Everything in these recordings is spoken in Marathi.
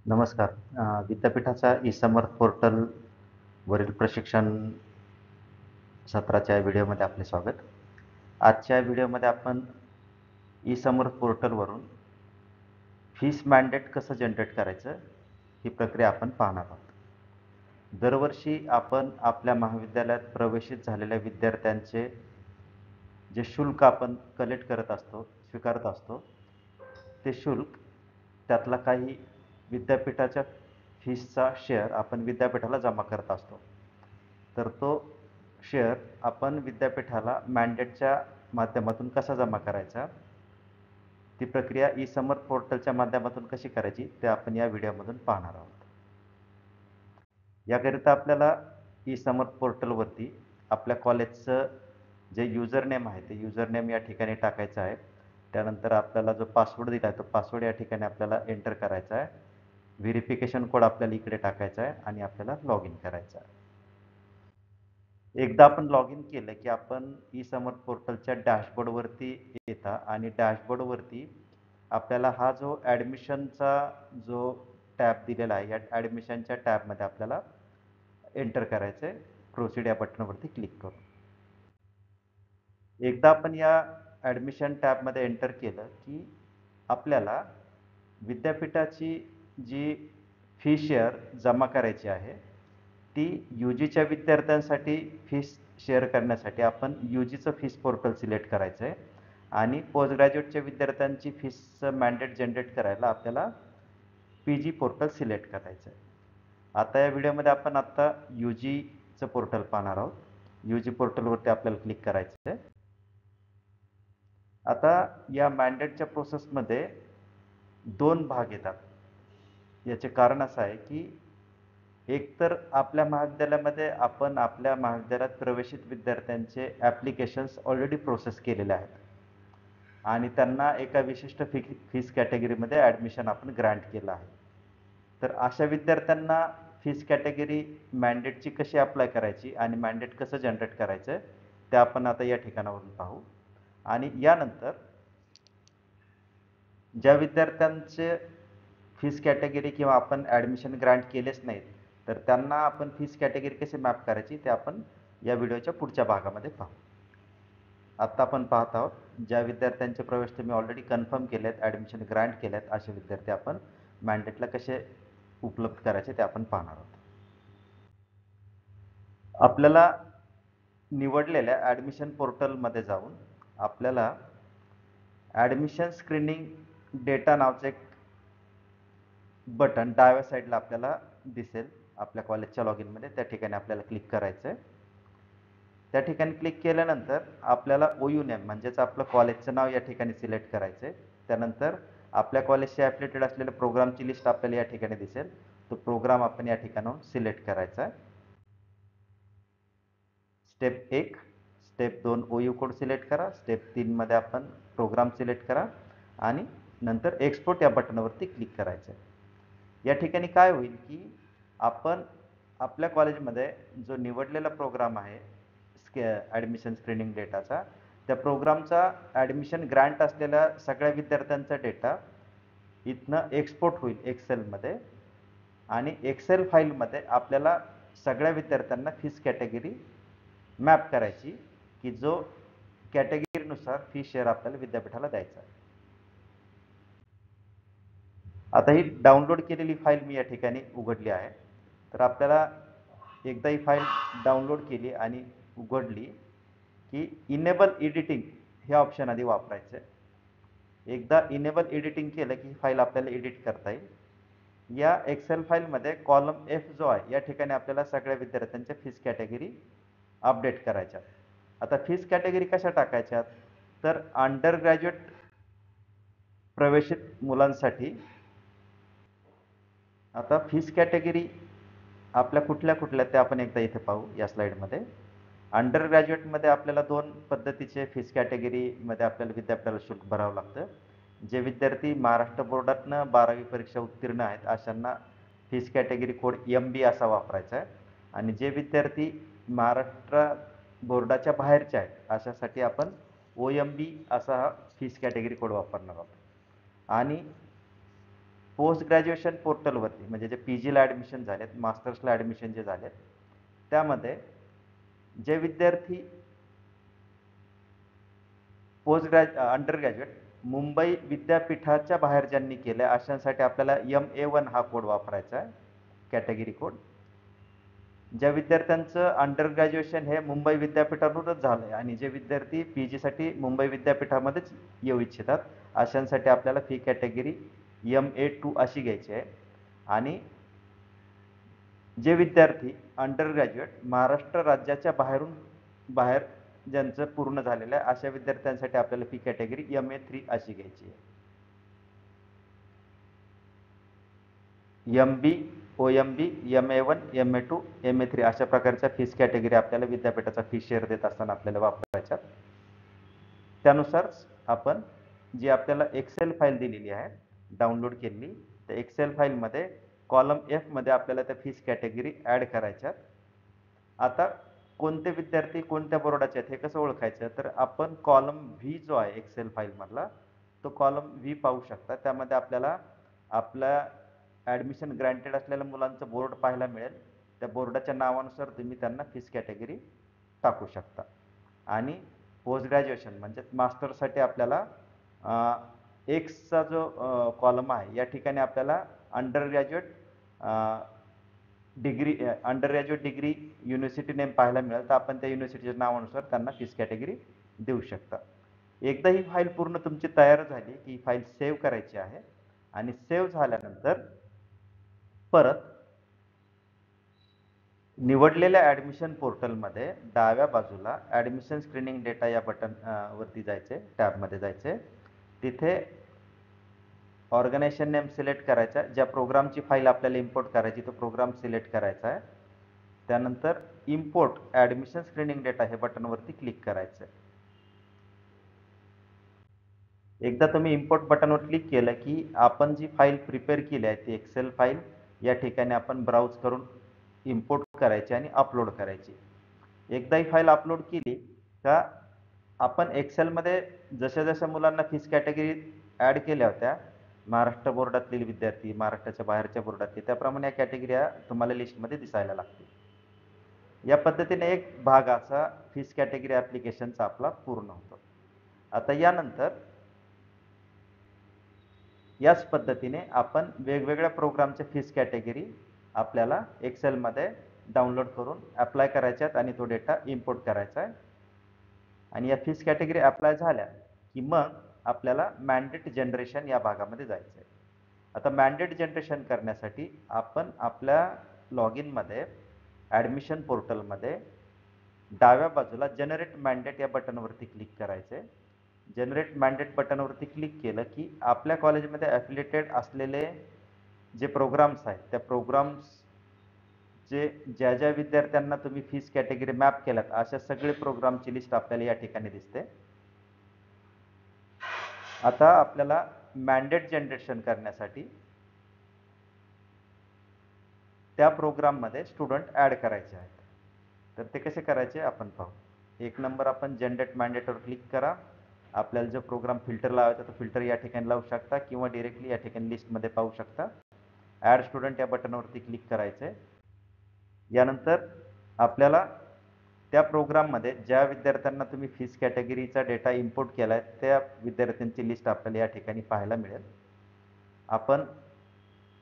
नमस्कार. विद्यापीठाच्या ई-समर्थ पोर्टलवरील प्रशिक्षण सत्राच्या व्हिडिओमध्ये आपले स्वागत. आजच्या व्हिडिओमध्ये आपण ई-समर्थ पोर्टलवरून फीस मॅन्डेट कसं जनरेट करायचं, ही प्रक्रिया आपण पाहणार आहोत. दरवर्षी आपण आपल्या महाविद्यालयात प्रवेशित झालेल्या विद्यार्थ्यांचे जे शुल्क आपण कलेक्ट करत असतो, स्वीकारत असतो, ते शुल्क त्यातला काही विद्यापीठाच्या फीसचा शेअर आपण विद्यापीठाला जमा करत असतो. तर तो शेअर आपण विद्यापीठाला मॅन्डेटच्या माध्यमातून कसा जमा करायचा, ती प्रक्रिया ई-समर्थ पोर्टलच्या माध्यमातून कशी करायची ते आपण या व्हिडिओमधून पाहणार आहोत. याकरिता आपल्याला ई-समर्थ पोर्टलवरती आपल्या कॉलेजचं जे युजर नेम आहे ते युजर नेम या ठिकाणी टाकायचं आहे. त्यानंतर आपल्याला जो पासवर्ड दिला आहे तो पासवर्ड या ठिकाणी आपल्याला एंटर करायचा आहे. व्हेरिफिकेशन कोड आपल्याला इकडे टाकायचा आहे आणि आपल्याला लॉग इन करायचं आहे. एकदा आपण लॉग इन केलं की आपण ई-समर्थ पोर्टलच्या डॅशबोर्डवरती येता आणि डॅशबोर्डवरती आपल्याला हा जो ॲडमिशनचा जो टॅब दिलेला आहे, या ॲडमिशनच्या टॅबमध्ये आपल्याला एंटर करायचं आहे, प्रोसीड या बटनवरती क्लिक करून. एकदा आपण या ॲडमिशन टॅबमध्ये एंटर केलं की आपल्याला विद्यापीठाची जी फी शेअर जमा करायची आहे, ती UGच्या विद्यार्थ्यांसाठी फीस शेअर करण्यासाठी आपण UGचं फीस पोर्टल सिलेक्ट करायचं आहे आणि पोस्ट ग्रॅज्युएटच्या विद्यार्थ्यांची फीसचं मॅन्डेट जनरेट करायला आपल्याला PG पोर्टल सिलेक्ट करायचं आहे. आता या व्हिडिओमध्ये आपण UGचं पोर्टल पाहणार आहोत. UG पोर्टलवरती आपल्याला क्लिक करायचं आहे. आता या मॅन्डेटच्या प्रोसेसमध्ये 2 भाग येतात. याचे कारण असं आहे की एकतर आपल्या महाविद्यालयामध्ये आपण आपल्या महाविद्यालयात प्रवेशित विद्यार्थ्यांचे ॲप्लिकेशन्स ऑलरेडी प्रोसेस केलेले आहेत आणि त्यांना एका विशिष्ट फीस कॅटेगरीमध्ये ॲडमिशन आपण ग्रँट केलं आहे. तर अशा विद्यार्थ्यांना फीस कॅटेगरी मॅन्डेटची कशी अप्लाय करायची आणि मॅन्डेट कसं जनरेट करायचं ते आपण आता या ठिकाणावरून पाहू. आणि यानंतर ज्या विद्यार्थ्यांचे फीस कॅटेगरी किंवा आपण ॲडमिशन ग्रँट केलेच नाहीत, तर त्यांना आपण फीस कॅटेगरी कशी मॅप करायची ते आपण या व्हिडिओच्या पुढच्या भागामध्ये पाहू. आत्ता आपण पाहत आहोत ज्या विद्यार्थ्यांचे प्रवेश तुम्ही ऑलरेडी कन्फर्म केलेत, ॲडमिशन ग्रँट केलेत, असे विद्यार्थी आपण मॅन्डेटला कसे उपलब्ध करायचे ते आपण पाहणार आहोत. आपल्याला निवडलेल्या ॲडमिशन पोर्टलमध्ये जाऊन आपल्याला ॲडमिशन स्क्रीनिंग डेटा नावाचं एक बटन डाव्या साईडला आपल्याला दिसेल आपल्या कॉलेजच्या लॉग इनमध्ये. त्या ठिकाणी आपल्याला क्लिक करायचं आहे. त्या ठिकाणी क्लिक केल्यानंतर आपल्याला OU नेम म्हणजेच आपलं कॉलेजचं नाव या ठिकाणी सिलेक्ट करायचं आहे. त्यानंतर आपल्या कॉलेजशी ॲफिलिएटेड असलेल्या प्रोग्रामची लिस्ट आपल्याला या ठिकाणी दिसेल. तो प्रोग्राम आपण या ठिकाणाहून सिलेक्ट करायचा आहे. Step 1, step 2 OU code select करा. स्टेप 3 मध्ये आपण प्रोग्राम सिलेक्ट करा आणि नंतर एक्सपोर्ट या बटनवरती क्लिक करायचं आहे. या ठिकाणी काय होईल की आपण आपल्या कॉलेजमध्ये जो निवडलेला प्रोग्राम आहे ॲडमिशन स्क्रीनिंग डेटाचा, त्या प्रोग्रामचा ॲडमिशन ग्रँट असलेल्या सगळ्या विद्यार्थ्यांचा डेटा इथनं एक्सपोर्ट होईल एक्सेलमध्ये आणि एक्सेल फाईलमध्ये आपल्याला सगळ्या विद्यार्थ्यांना फीस कॅटेगरी मॅप करायची की जो कॅटेगरीनुसार फी शेअर आपल्याला विद्यापीठाला द्यायचा आहे. आता ही डाउनलोड केलेली फाईल मी या ठिकाणी उघडली आहे. तर आपल्याला एकदा ही फाईल डाउनलोड केली आणि उघडली की इनेबल एडिटिंग हे ऑप्शन आधी वापरायचं आहे. एकदा इनेबल एडिटिंग केलं की ही फाईल आपल्याला एडिट करता येईल. या एक्सेल फाईलमध्ये कॉलम F जो आहे या ठिकाणी आपल्याला सगळ्या विद्यार्थ्यांच्या फीस कॅटेगरी अपडेट करायच्या. आता फीस कॅटेगरी कशा टाकायच्या, तर अंडर ग्रॅज्युएट प्रवेशित मुलांसाठी आता फीस कॅटेगरी आपल्या कुठल्या ते आपण एकदा इथे पाहू या स्लाइडमध्ये. अंडर ग्रॅज्युएटमध्ये आपल्याला 2 पद्धतीचे फीस कॅटेगरीमध्ये आपल्याला विद्यापीठाला शुल्क भरावं लागतं. जे विद्यार्थी महाराष्ट्र बोर्डातनं 12वी परीक्षा उत्तीर्ण आहेत अशांना फीस कॅटेगरी कोड MB असा वापरायचा आहे आणि जे विद्यार्थी महाराष्ट्र बोर्डाच्या बाहेरचे आहेत अशासाठी आपण OMB असा हा फीस कॅटेगरी कोड वापरणार आहोत. आणि पोस्ट ग्रॅज्युएशन पोर्टलवरती म्हणजे जे PGला ॲडमिशन झालेत, मास्टर्सला ॲडमिशन जे झालेत, त्यामध्ये जे विद्यार्थी अंडर ग्रॅज्युएट मुंबई विद्यापीठाच्या बाहेर ज्यांनी केलं अशांसाठी आपल्याला MA1 हा कोड वापरायचा आहे, कॅटेगरी कोड. ज्या विद्यार्थ्यांचं अंडर ग्रॅज्युएशन हे मुंबई विद्यापीठातूनच झालंय आणि जे विद्यार्थी PGसाठी मुंबई विद्यापीठामध्येच येऊ इच्छितात अशांसाठी आपल्याला फी कॅटेगरी MA2 अशी घ्यायची आहे. आणि जे विद्यार्थी अंडर ग्रॅज्युएट महाराष्ट्र राज्याच्या बाहेर ज्यांचं पूर्ण झालेलं आहे अशा विद्यार्थ्यांसाठी आपल्याला फी कॅटेगरी MA3 अशी घ्यायची आहे. MB, OMB, MA1, MA2, MA3 अशा प्रकारच्या फीस कॅटेगरी आपल्याला विद्यापीठाचा फी शेअर देत असताना आपल्याला वापरायच्यात. त्यानुसार आपण जी आपल्याला एक्सेल फाईल दिलेली आहे डाउनलोड केलेली, त्या एक्सेल फाईलमध्ये कॉलम F मध्ये आपल्याला त्या फीस कॅटेगरी ॲड करायच्यात. आता कोणते विद्यार्थी कोणत्या बोर्डाचे आहेत हे कसं ओळखायचं, तर आपण कॉलम V जो आहे एक्सेल फाईलमधला तो कॉलम V पाहू शकता. त्यामध्ये आपल्याला आपल्या ॲडमिशन ग्रँटेड असलेल्या मुलांचं बोर्ड पाहायला मिळेल. त्या बोर्डाच्या नावानुसार तुम्ही त्यांना फीस कॅटेगरी टाकू शकता. आणि पोस्ट ग्रॅज्युएशन म्हणजे मास्टरसाठी आपल्याला एक्सचा जो कॉलम आहे या ठिकाणी आपल्याला under graduate degree university name पाहायला मिळेल, तर आपण त्या युनिव्हर्सिटीच्या नावानुसार त्यांना फीस कॅटेगरी देऊ शकता. एकदा ही फाईल पूर्ण तुमची तयार झाली की ही फाईल सेव्ह करायची आहे आणि सेव्ह झाल्यानंतर परत निवडलेल्या ॲडमिशन पोर्टलमध्ये डाव्या बाजूला ॲडमिशन स्क्रीनिंग डेटा या बटन वरती जायचे, टॅबमध्ये जायचे. तिथे ऑर्गनायझेशन नेम सिलेक्ट करायचा, ज्या प्रोग्रामची फाईल आपल्याला इम्पोर्ट करायची तो प्रोग्राम सिलेक्ट करायचा आहे. त्यानंतर इम्पोर्ट ॲडमिशन स्क्रीनिंग डेटा हे बटनवरती क्लिक करायचं आहे. एकदा तुम्ही इम्पोर्ट बटनवर क्लिक केलं की आपण जी फाईल प्रिपेअर केली आहे ती एक्सेल फाईल या ठिकाणी आपण ब्राउज करून इम्पोर्ट करायची आणि अपलोड करायची. एकदा ही फाईल अपलोड केली का आपण एक्सेलमध्ये जशा मुलांना फीस कॅटेगरी ॲड केल्या होत्या, महाराष्ट्र बोर्डातील विद्यार्थी, महाराष्ट्राच्या बाहेरच्या बोर्डातले, त्याप्रमाणे या कॅटेगऱ्या तुम्हाला लिस्टमध्ये दिसायला लागतील. या पद्धतीने एक भाग असा फीस कॅटेगरी ॲप्लिकेशनचा आपला पूर्ण होतो. आता यानंतर याच पद्धतीने आपण वेगवेगळ्या प्रोग्रामच्या फीस कॅटेगरी आपल्याला एक्सेलमध्ये डाउनलोड करून अप्लाय करायच्यात आणि तो डेटा इम्पोर्ट करायचा आहे. आणि या फीस कॅटेगरी अप्लाय झाल्या की मग आपल्याला मॅन्डेट जनरेशन या भागामध्ये जायचं आहे. आता मॅन्डेट जनरेशन करण्यासाठी आपण आपल्या लॉग इनमध्ये ॲडमिशन पोर्टलमध्ये डाव्या बाजूला जनरेट मॅन्डेट या बटनवरती क्लिक करायचे. जनरेट मॅन्डेट बटनवरती क्लिक केलं की आपल्या कॉलेजमध्ये ॲफिलिएटेड असलेले जे प्रोग्राम्स आहेत त्या प्रोग्राम्स ज्या विद्यार्थ्यांना तुम्ही फीस कॅटेगरी मॅप केल्यात अशा सगळे प्रोग्रामची लिस्ट आपल्याला या ठिकाणी दिसते. आता आपल्याला मॅन्डेट जनरेशन करण्यासाठी त्या प्रोग्राममध्ये स्टुडंट ॲड करायचे आहेत. तर ते कसे करायचे आपण पाहू. एक नंबर आपण जनरेट मॅन्डेटवर क्लिक करा. आपल्याला जो प्रोग्राम फिल्टर लावायचा तो फिल्टर या ठिकाणी लावू शकता किंवा डिरेक्टली या ठिकाणी लिस्टमध्ये पाहू शकता. ॲड स्टुडंट या बटनवरती क्लिक करायचे. यानंतर आपल्याला त्या प्रोग्राममध्ये ज्या विद्यार्थ्यांना तुम्ही फीस कॅटेगरीचा डेटा इम्पोर्ट केला आहे त्या विद्यार्थ्यांची लिस्ट आपल्याला या ठिकाणी पाहायला मिळेल. आपण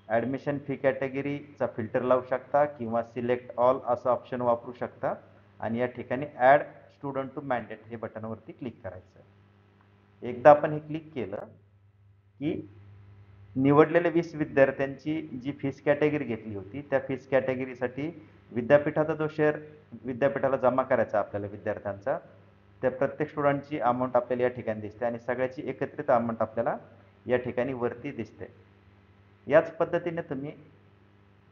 ॲडमिशन फी कॅटेगरीचा फिल्टर लावू शकता किंवा सिलेक्ट ऑल असं ऑप्शन वापरू शकता आणि या ठिकाणी ॲड स्टुडंट टू मॅन्डेट हे बटनवरती क्लिक करायचं. एकदा आपण हे क्लिक केलं की निवडलेल्या 20 विद्यार्थ्यांची जी फीस कॅटेगरी घेतली होती त्या फीस कॅटेगरीसाठी विद्यापीठाचा जो शेअर विद्यापीठाला जमा करायचा आपल्याला विद्यार्थ्यांचा, त्या प्रत्येक स्टुडंटची अमाऊंट आपल्याला या ठिकाणी दिसते आणि सगळ्याची एकत्रित अमाऊंट आपल्याला या ठिकाणी वरती दिसते. याच पद्धतीने तुम्ही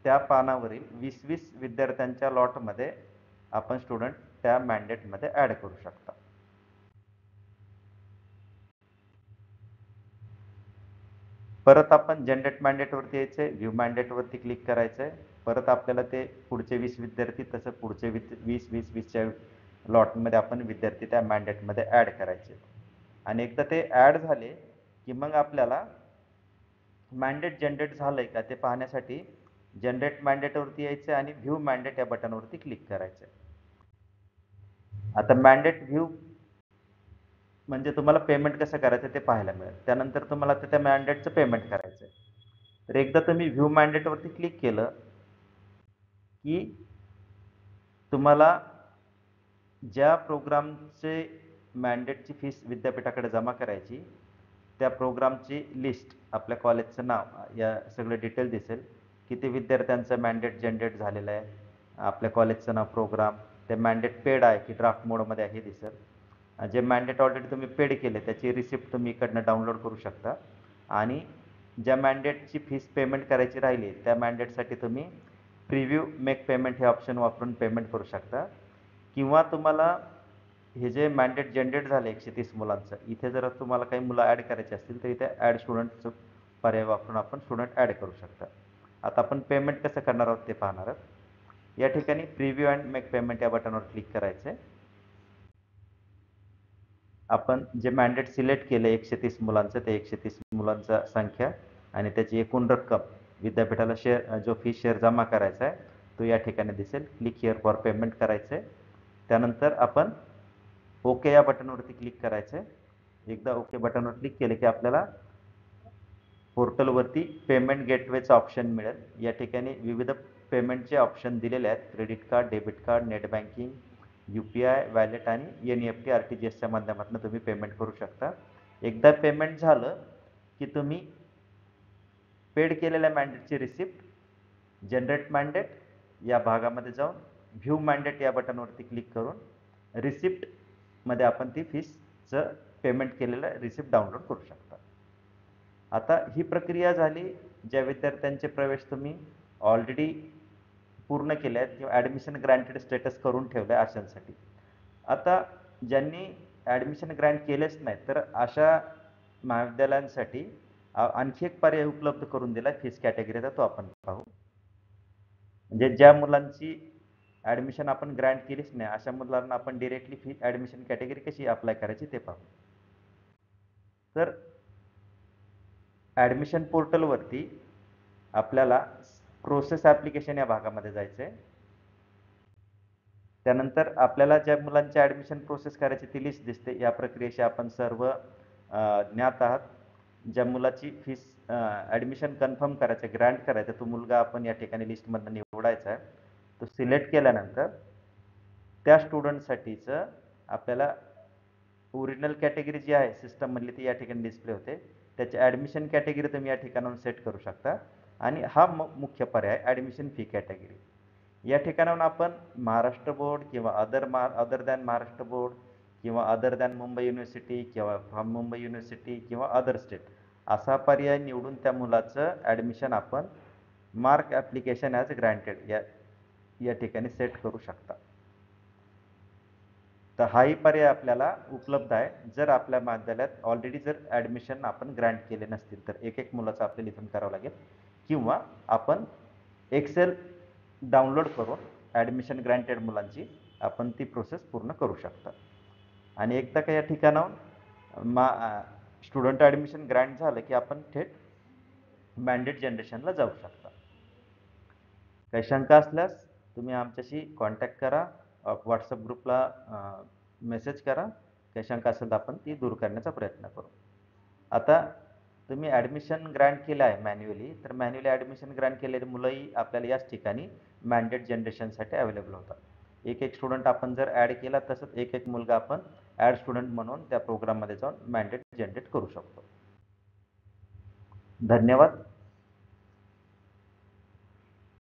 त्या पानावरील 20-20 विद्यार्थ्यांच्या लॉटमध्ये आपण स्टुडंट त्या मॅन्डेटमध्ये ॲड करू शकता. परत आपण जनरेट मॅन्डेटवरती यायचे, व्ह्यू मॅन्डेटवरती क्लिक करायचं आहे. परत आपल्याला ते पुढचे 20 विद्यार्थी तसं पुढचे 20-20-20च्या लॉटमध्ये आपण विद्यार्थी त्या मॅन्डेटमध्ये ॲड करायचे. आणि एकदा ते ॲड झाले की मग आपल्याला मॅन्डेट जनरेट झालंय का ते पाहण्यासाठी जनरेट मॅन्डेटवरती यायचं आणि व्ह्यू मॅन्डेट या बटनवरती क्लिक करायचं. आता मॅन्डेट व्ह्यू म्हणजे तुम्हाला पेमेंट कसं करायचं ते पाहायला मिळेल. त्यानंतर तुम्हाला त्या मॅन्डेटचं पेमेंट करायचं आहे. तर एकदा तुम्ही व्ह्यू मॅन्डेटवरती क्लिक केलं की तुम्हाला ज्या प्रोग्रामचे मॅन्डेटची फीस विद्यापीठाकडे जमा करायची त्या प्रोग्रामची लिस्ट, आपल्या कॉलेजचं नाव, या सगळे डिटेल दिसेल. किती विद्यार्थ्यांचं मॅन्डेट जनरेट झालेलं आहे, आपल्या कॉलेजचं नाव, प्रोग्राम, ते मॅन्डेट पेड आहे की ड्राफ्ट मोडमध्ये आहे हे दिसेल. जे मॅन्डेट ऑलरेडी तुम्ही पेड केले त्याची रिसिप्ट तुम्ही इकडनं डाउनलोड करू शकता. आणि ज्या मॅन्डेटची फीस पेमेंट करायची राहिली त्या मॅन्डेटसाठी तुम्ही प्रिव्ह्यू मेक पेमेंट हे ऑप्शन वापरून पेमेंट करू शकता. किंवा तुम्हाला हे जे मॅन्डेट जनरेट झाले 130 मुलांचं, इथे जर तुम्हाला काही मुलं ॲड करायची असतील तर इथे ॲड स्टुडंटचं पर्याय वापरून आपण स्टुडंट ॲड करू शकता. आता आपण पेमेंट कसं करणार आहोत ते पाहणार आहोत. या ठिकाणी प्रिव्ह्यू अँड मेक पेमेंट या बटनवर क्लिक करायचं आहे. आपण जे मॅन्डेट सिलेक्ट केलं 130 मुलांचं, ते 130 मुलांचा संख्या आणि त्याची एकूण रक्कम, विद्यापीठाला शेअर जो फी शेअर जमा करायचा आहे तो या ठिकाणी दिसेल. क्लिक हिअर फॉर पेमेंट करायचं आहे. त्यानंतर आपण ओके या बटनवरती क्लिक करायचं आहे. एकदा ओके बटनवर क्लिक केले की आपल्याला पोर्टलवरती पेमेंट गेटवेचा ऑप्शन मिळेल. या ठिकाणी विविध पेमेंटचे ऑप्शन दिलेले आहेत. Credit card, debit card, net banking, UPI, valet आणि NEFT RTGSच्या माध्यमातून तुम्ही पेमेंट करू शकता. एकदा पेमेंट झालं की तुम्ही पेड केलेल्या मॅन्डेटची रिसिप्ट जनरेट मॅन्डेट या भागामध्ये जाऊन व्ह्यू मॅन्डेट या बटनवरती क्लिक करून रिसिप्टमध्ये आपण ती फीसचं पेमेंट केलेलं रिसिप्ट डाउनलोड करू शकता. आता ही प्रक्रिया झाली ज्या विद्यार्थ्यांचे प्रवेश तुम्ही ऑलरेडी पूर्ण केले आहेत किंवा ॲडमिशन ग्रँटेड स्टेटस करून ठेवलं आहे अशांसाठी. आता ज्यांनी ॲडमिशन ग्रँट केलेच नाही तर अशा महाविद्यालयांसाठी आणखी एक पर्याय उपलब्ध करून दिला फीस कॅटेगरीचा, तो आपण पाहू. म्हणजे ज्या मुलांची ॲडमिशन आपण ग्रँट केलीच नाही अशा मुलांना आपण डिरेक्टली फी ॲडमिशन कॅटेगरी कशी अप्लाय करायची ते पाहू. तर ॲडमिशन पोर्टलवरती आपल्याला प्रोसेस ॲप्लिकेशन या भागामध्ये जायचं आहे. त्यानंतर आपल्याला ज्या मुलांची ॲडमिशन प्रोसेस करायची ती लिस्ट दिसते. या प्रक्रियेशी आपण सर्व ज्ञात आहात. ज्या मुलाची फीस ॲडमिशन कन्फर्म करायचं, ग्रँट करायचं, तो मुलगा आपण या ठिकाणी लिस्टमधनं निवडायचा आहे. तो सिलेक्ट केल्यानंतर त्या स्टुडंटसाठीचं आपल्याला ओरिजिनल कॅटेगरी जी आहे सिस्टममधली ती या ठिकाणी डिस्प्ले होते. त्याची ॲडमिशन कॅटेगरी तुम्ही या ठिकाणाहून सेट करू शकता. आणि हा मुख्य पर्याय ॲडमिशन फी कॅटेगरी. या ठिकाणाहून आपण महाराष्ट्र बोर्ड किंवा अदर दॅन महाराष्ट्र बोर्ड किंवा अदर दॅन मुंबई युनिव्हर्सिटी किंवा फ्रॉम मुंबई युनिव्हर्सिटी किंवा अदर स्टेट असा पर्याय निवडून त्या मुलाचं ॲडमिशन आपण मार्क ॲप्लिकेशन ॲज ग्रँटेड या ठिकाणी सेट करू शकता. तर हाही पर्याय आपल्याला उपलब्ध आहे जर आपल्या महाविद्यालयात ऑलरेडी जर ॲडमिशन आपण ग्रँट केले नसतील तर. एक मुलाचं आपल्याला इथून करावं लागेल किंवा आपण एक्सेल डाउनलोड करून ॲडमिशन ग्रँटेड मुलांची आपण ती प्रोसेस पूर्ण करू शकता. आणि एकदा का या ठिकाणाहून स्टुडंट ॲडमिशन ग्रँट झालं की आपण थेट मॅन्डेट जनरेशनला जाऊ शकता. काही शंका असल्यास तुम्ही आमच्याशी कॉन्टॅक्ट करा, व्हॉट्सअप ग्रुपला मेसेज करा. काही शंका असेल तर आपण ती दूर करण्याचा प्रयत्न करू. आता तुम्ही ॲडमिशन ग्रँट केलं आहे मॅन्युअली, तर मॅन्युअली ॲडमिशन ग्रँट केलेली मुलंही आपल्याला याच ठिकाणी मॅन्डेट जनरेशनसाठी अवेलेबल होतात. एक स्टुडंट आपण जर ॲड केला तसंच एक मुलगा आपण ॲड स्टुडंट म्हणून त्या प्रोग्राममध्ये जाऊन मॅन्डेट जनरेट करू शकतो. धन्यवाद.